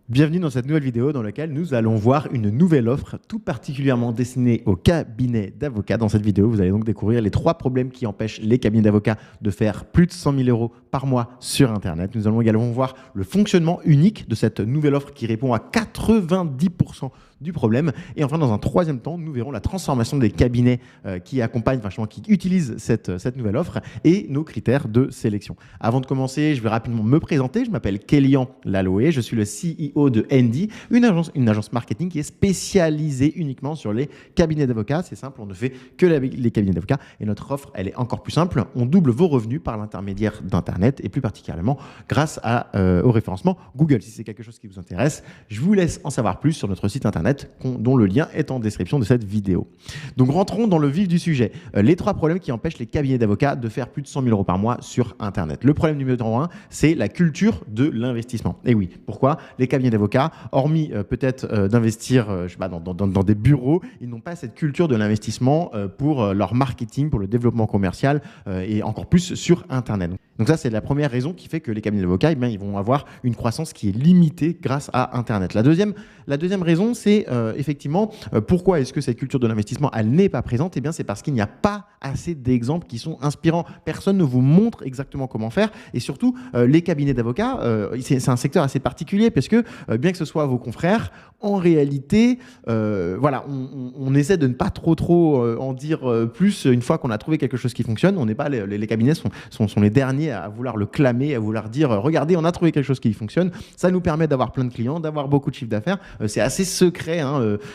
Bienvenue dans cette nouvelle vidéo dans laquelle nous allons voir une nouvelle offre tout particulièrement destinée aux cabinets d'avocats. Dans cette vidéo, vous allez donc découvrir les 3 problèmes qui empêchent les cabinets d'avocats de faire plus de 100 000 euros par mois sur Internet. Nous allons également voir le fonctionnement unique de cette nouvelle offre qui répond à 90% du problème. Et enfin, dans un troisième temps, nous verrons la transformation des cabinets qui accompagnent, qui utilisent cette nouvelle offre et nos critères de sélection. Avant de commencer, je vais rapidement me présenter. Je m'appelle Kélian Laloé, je suis le CEO de Andy, une agence marketing qui est spécialisée uniquement sur les cabinets d'avocats. C'est simple, on ne fait que les cabinets d'avocats et notre offre, elle est encore plus simple. On double vos revenus par l'intermédiaire d'Internet et plus particulièrement grâce au référencement Google. Si c'est quelque chose qui vous intéresse, je vous laisse en savoir plus sur notre site Internet dont le lien est en description de cette vidéo. Donc rentrons dans le vif du sujet. Les 3 problèmes qui empêchent les cabinets d'avocats de faire plus de 100 000 euros par mois sur Internet. Le problème numéro 1, c'est la culture de l'investissement. Et oui, pourquoi? Les cabinets d'avocats, hormis peut-être d'investir dans des bureaux, ils n'ont pas cette culture de l'investissement pour leur marketing, pour le développement commercial et encore plus sur Internet. Donc ça, c'est la première raison qui fait que les cabinets d'avocats, ils vont avoir une croissance qui est limitée grâce à Internet. La deuxième raison, c'est effectivement pourquoi est-ce que cette culture de l'investissement, elle n'est pas présente? Eh bien, c'est parce qu'il n'y a pas assez d'exemples qui sont inspirants. Personne ne vous montre exactement comment faire. Et surtout, les cabinets d'avocats, c'est un secteur assez particulier parce que bien que ce soit vos confrères, en réalité, on essaie de ne pas trop en dire plus une fois qu'on a trouvé quelque chose qui fonctionne. On n'est pas les cabinets sont les derniers à vouloir le clamer, à vouloir dire regardez, on a trouvé quelque chose qui fonctionne. Ça nous permet d'avoir plein de clients, d'avoir beaucoup de chiffre d'affaires. C'est assez secret.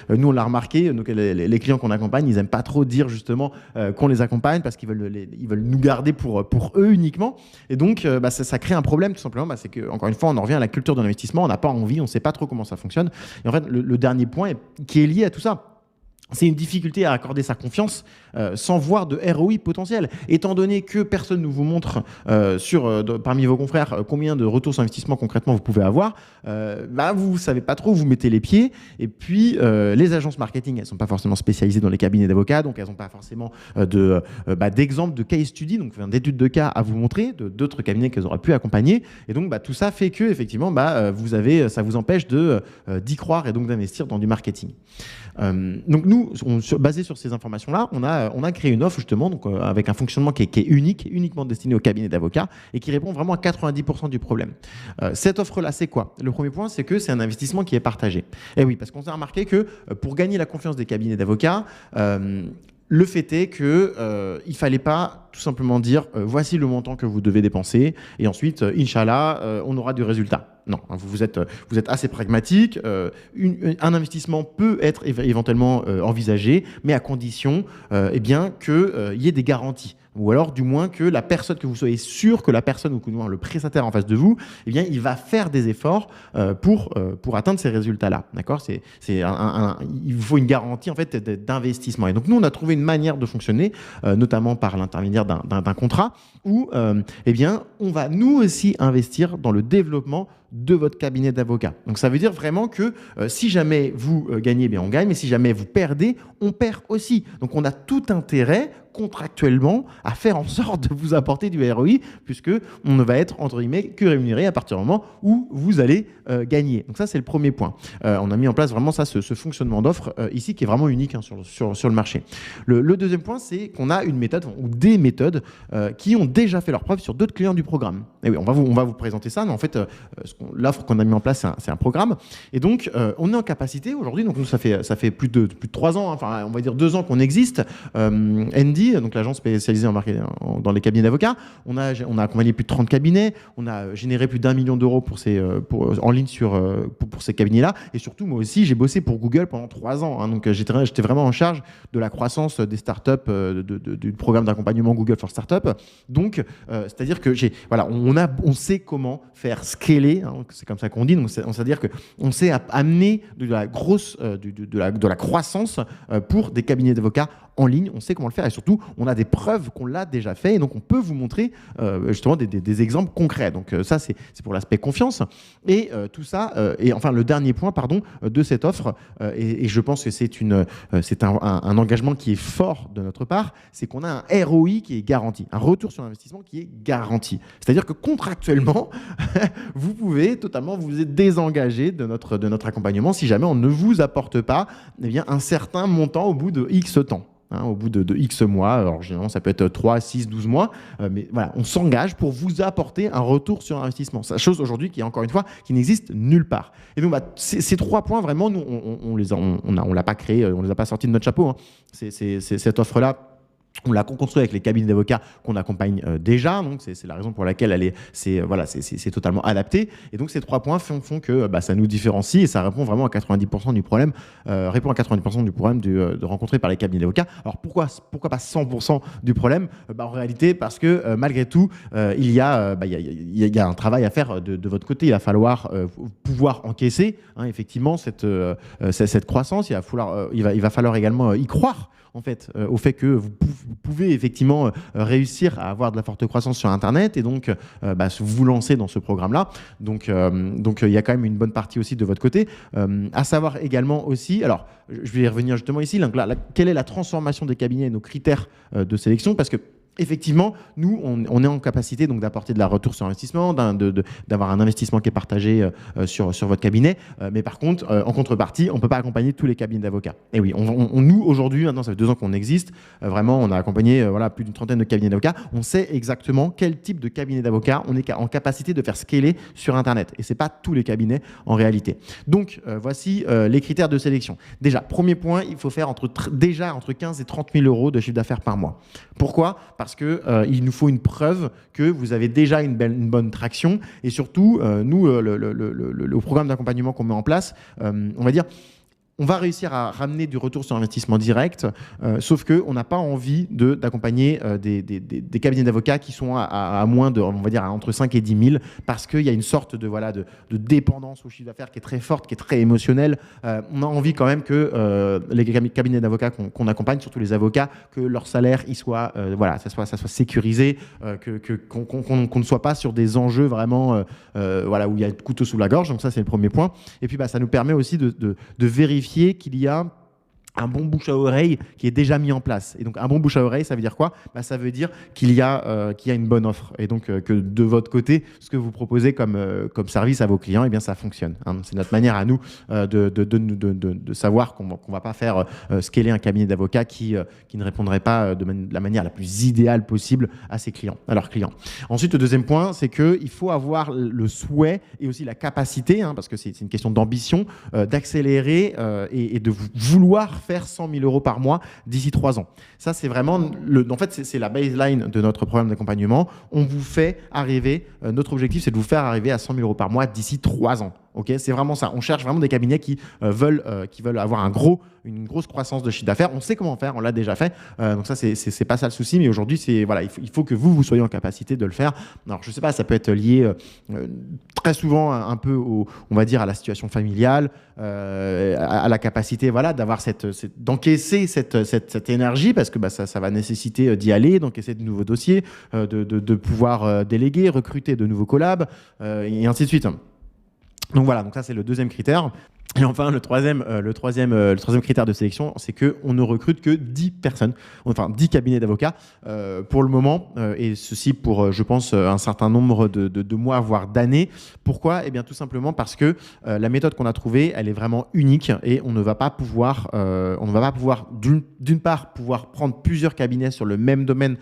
Nous, on l'a remarqué. Donc, les clients qu'on accompagne, ils n'aiment pas trop dire justement qu'on les accompagne parce qu'ils veulent nous garder pour eux uniquement. Et donc, ça crée un problème tout simplement. C'est que, encore une fois, on en revient à la culture de l'investissement. On n'a pas envie, on ne sait pas trop comment ça fonctionne. Et en fait, le dernier point qui est lié à tout ça, c'est une difficulté à accorder sa confiance sans voir de ROI potentiel. Étant donné que personne ne vous montre parmi vos confrères combien de retours sur investissement concrètement vous pouvez avoir, vous ne savez pas trop où vous mettez les pieds. Et puis, les agences marketing, elles ne sont pas forcément spécialisées dans les cabinets d'avocats, donc elles n'ont pas forcément d'exemples de case study, donc d'études de cas à vous montrer, d'autres cabinets qu'elles auraient pu accompagner. Et donc, tout ça fait que, effectivement, ça vous empêche d'y croire et donc d'investir dans du marketing. Donc nous, basé sur ces informations-là, on a créé une offre justement avec un fonctionnement qui est unique, uniquement destiné aux cabinets d'avocats et qui répond vraiment à 90% du problème. Cette offre-là, c'est quoi? Le premier point, c'est que c'est un investissement qui est partagé. Et oui, parce qu'on s'est remarqué que pour gagner la confiance des cabinets d'avocats, le fait est qu'il ne fallait pas tout simplement dire voici le montant que vous devez dépenser et ensuite, Inch'Allah, on aura du résultat. Non, vous êtes assez pragmatique. Un investissement peut être éventuellement envisagé, mais à condition qu'il y ait des garanties. Ou alors, du moins, que vous soyez sûr que la personne ou le prestataire en face de vous, il va faire des efforts pour atteindre ces résultats-là. D'accord? Il vous faut une garantie en fait d'investissement. Et donc, nous, on a trouvé une manière de fonctionner, notamment par l'intermédiaire d'un contrat, où on va nous aussi investir dans le développement de votre cabinet d'avocat. Donc ça veut dire vraiment que si jamais vous gagnez, on gagne, mais si jamais vous perdez, on perd aussi. Donc on a tout intérêt contractuellement à faire en sorte de vous apporter du ROI puisque on ne va être entre guillemets que rémunéré à partir du moment où vous allez gagner. Donc ça c'est le premier point. On a mis en place vraiment ce fonctionnement d'offre ici qui est vraiment unique sur le marché. Le deuxième point, c'est qu'on a une méthode ou des méthodes qui ont déjà fait leur preuve sur d'autres clients du programme. Et oui, on va vous présenter ça, mais en fait l'offre qu'on a mis en place, c'est un programme. Et donc, on est en capacité aujourd'hui, donc nous, ça fait plus de 3 ans, on va dire 2 ans qu'on existe. Andy, donc l'agence spécialisée dans les cabinets d'avocats, on a accompagné plus de 30 cabinets, on a généré plus d'1 million d'euros en ligne pour ces cabinets-là. Et surtout, moi aussi, j'ai bossé pour Google pendant 3 ans. Donc, j'étais vraiment en charge de la croissance des startups, du programme d'accompagnement Google for Startups. Donc, c'est-à-dire que on sait comment faire scaler, c'est comme ça qu'on dit, donc c'est-à-dire qu'on sait amener de la croissance pour des cabinets d'avocats en ligne, on sait comment le faire et surtout on a des preuves qu'on l'a déjà fait et donc on peut vous montrer justement des exemples concrets. Donc ça c'est pour l'aspect confiance et tout ça et enfin le dernier point de cette offre et je pense que c'est un engagement qui est fort de notre part, c'est qu'on a un ROI qui est garanti, un retour sur investissement qui est garanti. C'est-à-dire que contractuellement vous pouvez pouvez totalement vous désengager de notre accompagnement si jamais on ne vous apporte pas eh bien, un certain montant au bout de X temps. Au bout de X mois, alors généralement ça peut être 3, 6, 12 mois, mais voilà, on s'engage pour vous apporter un retour sur investissement. C'est la chose aujourd'hui qui, encore une fois, qui n'existe nulle part. Et donc ces 3 points, vraiment, nous, on l'a pas créé, on les a pas sortis de notre chapeau. Hein. Cette offre-là, on l'a construit avec les cabinets d'avocats qu'on accompagne déjà, donc c'est la raison pour laquelle c'est totalement adapté. Et donc ces 3 points font que ça nous différencie et ça répond vraiment à 90% du problème, de rencontrer par les cabinets d'avocats. Alors pourquoi pas 100% du problème En réalité, parce que malgré tout, il y a un travail à faire de votre côté. Il va falloir pouvoir encaisser effectivement cette croissance. Il va falloir également y croire. En fait, au fait que vous pouvez effectivement réussir à avoir de la forte croissance sur Internet et donc vous lancer dans ce programme-là. Donc, il y a quand même une bonne partie aussi de votre côté. À savoir également aussi, alors je vais y revenir justement ici, donc quelle est la transformation des cabinets et nos critères de sélection, parce que effectivement, nous, on est en capacité donc d'apporter de la retour sur investissement, d'avoir un investissement qui est partagé sur votre cabinet. Mais par contre, en contrepartie, on ne peut pas accompagner tous les cabinets d'avocats. Et oui, nous, aujourd'hui, maintenant, ça fait 2 ans qu'on existe. Vraiment, on a accompagné plus d'une trentaine de cabinets d'avocats. On sait exactement quel type de cabinet d'avocats on est en capacité de faire scaler sur Internet. Et ce n'est pas tous les cabinets en réalité. Donc, voici les critères de sélection. Déjà, premier point, il faut faire entre 15 et 30 000 euros de chiffre d'affaires par mois. Pourquoi ? Parce qu'il nous faut une preuve que vous avez déjà une bonne traction. Et surtout, nous, le programme d'accompagnement qu'on met en place, on va dire, on va réussir à ramener du retour sur investissement direct, sauf qu'on n'a pas envie d'accompagner des cabinets d'avocats qui sont à moins de, on va dire, entre 5 et 10 000, parce qu'il y a une sorte de dépendance au chiffre d'affaires qui est très forte, qui est très émotionnelle. On a envie quand même que les cabinets d'avocats qu'on accompagne, surtout les avocats, que leur salaire ça soit sécurisé, qu'on ne soit pas sur des enjeux vraiment où il y a le couteau sous la gorge. Donc ça, c'est le premier point. Et puis, ça nous permet aussi de vérifier qu'il y a un bon bouche à oreille qui est déjà mis en place. Et donc, un bon bouche à oreille, ça veut dire quoi ? Ça veut dire qu'il y a une bonne offre. Et donc, que de votre côté, ce que vous proposez comme service à vos clients, eh bien, ça fonctionne. C'est notre manière à nous de savoir qu'on ne va pas faire scaler un cabinet d'avocats qui ne répondrait pas de la manière la plus idéale possible à leurs clients. Ensuite, le deuxième point, c'est qu'il faut avoir le souhait et aussi la capacité, parce que c'est une question d'ambition, d'accélérer et de vouloir faire 100 000 euros par mois d'ici 3 ans. Ça, c'est vraiment c'est la baseline de notre programme d'accompagnement. On vous fait arriver, notre objectif, c'est de vous faire arriver à 100 000 euros par mois d'ici 3 ans. Okay, c'est vraiment ça. On cherche vraiment des cabinets qui veulent avoir une grosse croissance de chiffre d'affaires. On sait comment faire, on l'a déjà fait. Donc ça, c'est pas ça le souci. Mais aujourd'hui, il faut que vous soyez en capacité de le faire. Alors, je sais pas, ça peut être lié très souvent un peu on va dire à la situation familiale, à la capacité d'avoir d'encaisser cette énergie, parce que ça va nécessiter d'y aller, d'encaisser de nouveaux dossiers, de pouvoir déléguer, recruter de nouveaux collabs et ainsi de suite. Donc voilà, donc ça c'est le deuxième critère. Et enfin, le troisième critère de sélection, c'est qu'on ne recrute que 10 personnes, enfin 10 cabinets d'avocats pour le moment, et ceci pour, je pense, un certain nombre de mois, voire d'années. Pourquoi ? Eh bien, tout simplement parce que la méthode qu'on a trouvée, elle est vraiment unique et on ne va pas pouvoir d'une part, pouvoir prendre plusieurs cabinets sur le même domaine,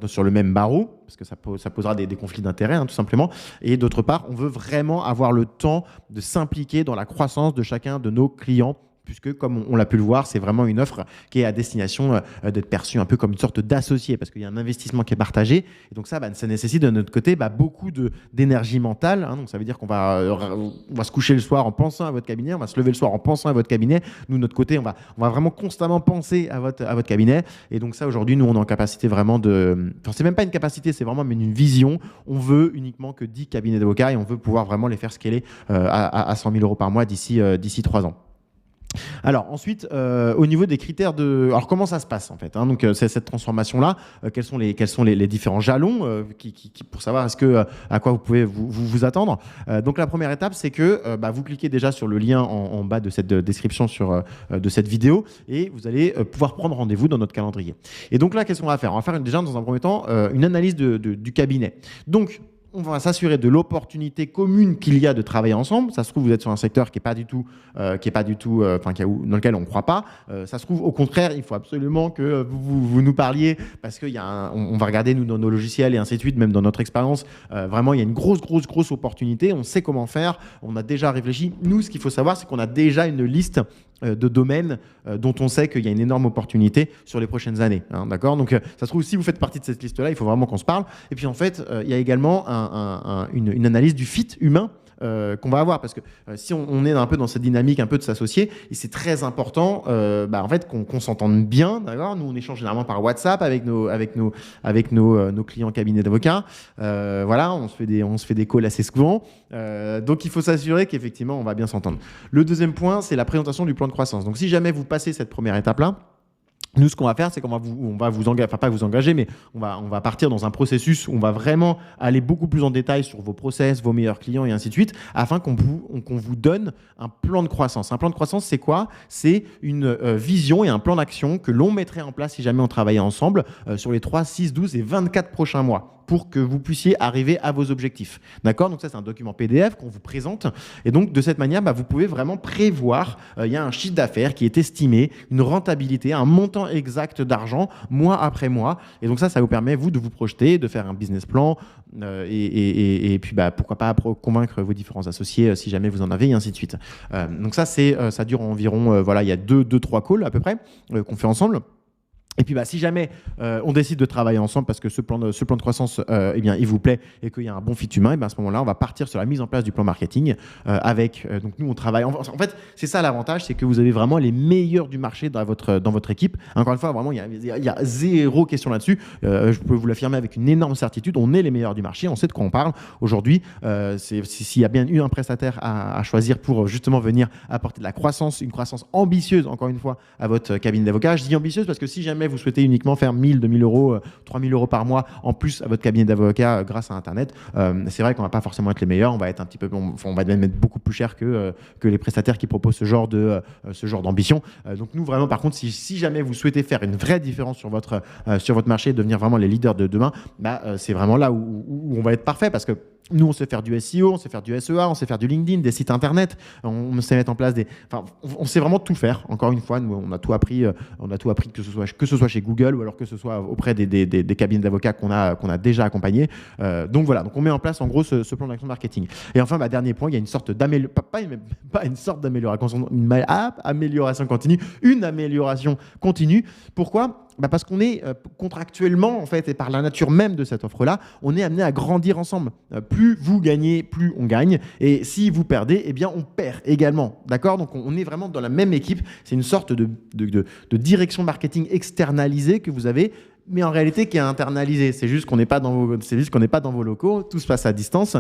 sur le même barreau, parce que ça posera des conflits d'intérêts, tout simplement. Et d'autre part, on veut vraiment avoir le temps de s'impliquer dans la croissance de chacun de nos clients, puisque comme on l'a pu le voir, c'est vraiment une offre qui est à destination d'être perçue un peu comme une sorte d'associé, parce qu'il y a un investissement qui est partagé. Et donc ça nécessite de notre côté beaucoup d'énergie mentale. Donc ça veut dire qu'on va se coucher le soir en pensant à votre cabinet, on va se lever le soir en pensant à votre cabinet. Nous, de notre côté, on va vraiment constamment penser à votre cabinet. Et donc ça, aujourd'hui, nous, on est en capacité vraiment Enfin, c'est même pas une capacité, c'est vraiment une vision. On veut uniquement que 10 cabinets d'avocats et on veut pouvoir vraiment les faire scaler à 100 000 euros par mois d'ici 3 ans. Alors ensuite, au niveau des critères alors comment ça se passe en fait, donc c'est cette transformation-là, quels sont les différents jalons pour savoir à quoi vous pouvez vous attendre. Donc la première étape, c'est que vous cliquez déjà sur le lien en bas de cette description de cette vidéo et vous allez pouvoir prendre rendez-vous dans notre calendrier. Et donc là, qu'est-ce qu'on va faire ? On va faire déjà dans un premier temps une analyse du cabinet. Donc on va s'assurer de l'opportunité commune qu'il y a de travailler ensemble. Ça se trouve, vous êtes sur un secteur qui est pas du tout, dans lequel on ne croit pas. Ça se trouve, au contraire, il faut absolument que vous nous parliez parce qu'il y a on va regarder nous dans nos logiciels et ainsi de suite, même dans notre expérience. Vraiment, il y a une grosse opportunité. On sait comment faire. On a déjà réfléchi. Nous, ce qu'il faut savoir, c'est qu'on a déjà une liste de domaines dont on sait qu'il y a une énorme opportunité sur les prochaines années. Hein, d'accord ? Donc, ça se trouve, si vous faites partie de cette liste-là, il faut vraiment qu'on se parle. Et puis, en fait, il y a également une analyse du fit humain qu'on va avoir parce que si on est un peu dans cette dynamique un peu de s'associer, c'est très important en fait qu'on s'entende bien, d'accord ? Nous on échange généralement par WhatsApp avec nos clients cabinets d'avocats, voilà, on se fait des calls assez souvent, donc il faut s'assurer qu'effectivement on va bien s'entendre. Le deuxième point, c'est la présentation du plan de croissance. Donc si jamais vous passez cette première étape là, nous, ce qu'on va faire, c'est qu'on va vous engager, enfin pas vous engager, mais on va partir dans un processus où on va vraiment aller beaucoup plus en détail sur vos process, vos meilleurs clients et ainsi de suite, afin qu'on vous donne un plan de croissance. Un plan de croissance, c'est quoi ? C'est une vision et un plan d'action que l'on mettrait en place si jamais on travaillait ensemble sur les 3, 6, 12 et 24 prochains mois pour que vous puissiez arriver à vos objectifs. D'accord ? Donc ça, c'est un document PDF qu'on vous présente. Et donc, de cette manière, vous pouvez vraiment prévoir, il y a un chiffre d'affaires qui est estimé, une rentabilité, un montant exact d'argent, mois après mois. Et donc ça vous permet, vous, de vous projeter, de faire un business plan et puis, pourquoi pas convaincre vos différents associés si jamais vous en avez, et ainsi de suite. Donc ça dure environ, il y a 2-3 calls à peu près qu'on fait ensemble. Et puis, si jamais on décide de travailler ensemble parce que ce plan de croissance, il vous plaît et qu'il y a un bon fit humain, à ce moment-là, on va partir sur la mise en place du plan marketing donc nous, on travaille. En fait, c'est ça l'avantage, c'est que vous avez vraiment les meilleurs du marché dans votre équipe. Encore une fois, vraiment, il y a zéro question là-dessus. Je peux vous l'affirmer avec une énorme certitude. On est les meilleurs du marché. On sait de quoi on parle. Aujourd'hui, s'il y a bien eu un prestataire à choisir pour justement venir apporter de la croissance, une croissance ambitieuse, encore une fois, à votre cabinet d'avocat. Je dis ambitieuse parce que si jamais vous souhaitez uniquement faire 1000, 2000 euros, 3000 euros par mois en plus à votre cabinet d'avocat grâce à Internet, c'est vrai qu'on va pas forcément être les meilleurs. On va être un petit peu, on va même être beaucoup plus cher que les prestataires qui proposent ce genre d'ambition. Donc nous vraiment, par contre, si jamais vous souhaitez faire une vraie différence sur votre marché et devenir vraiment les leaders de demain, c'est vraiment là où on va être parfait parce que nous, on sait faire du SEO, on sait faire du SEA, on sait faire du LinkedIn, des sites internet, on sait mettre en place on sait vraiment tout faire. Encore une fois, nous, on a tout appris que ce soit chez Google ou alors que ce soit auprès des cabinets d'avocats qu'on a déjà accompagnés. Donc voilà, donc on met en place en gros ce plan d'action marketing. Et enfin, dernier point, il y a une sorte amélioration continue, une amélioration continue. Pourquoi ? Parce qu'on est contractuellement, en fait, et par la nature même de cette offre-là, on est amené à grandir ensemble. Plus vous gagnez, plus on gagne. Et si vous perdez, eh bien, on perd également. D'accord ? Donc, on est vraiment dans la même équipe. C'est une sorte de direction marketing externalisée que vous avez, mais en réalité qui est internalisé. C'est juste qu'on n'est pas dans vos locaux, tout se passe à distance,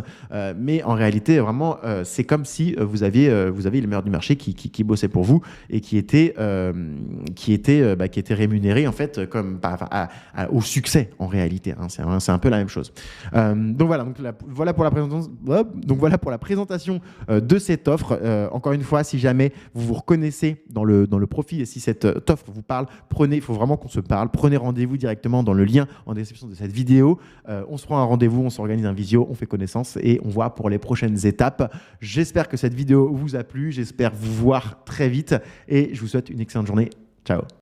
mais en réalité vraiment c'est comme si vous aviez les meilleurs du marché qui bossaient pour vous et qui étaient rémunérés en fait comme au succès en réalité. Hein. C'est un peu la même chose. Donc voilà pour la présentation de cette offre. Encore une fois, si jamais vous vous reconnaissez dans le profil et si cette offre vous parle, il faut vraiment qu'on se parle. Prenez rendez-vous directement dans le lien en description de cette vidéo. On se prend un rendez-vous, on s'organise un visio, on fait connaissance et on voit pour les prochaines étapes. J'espère que cette vidéo vous a plu, j'espère vous voir très vite et je vous souhaite une excellente journée. Ciao.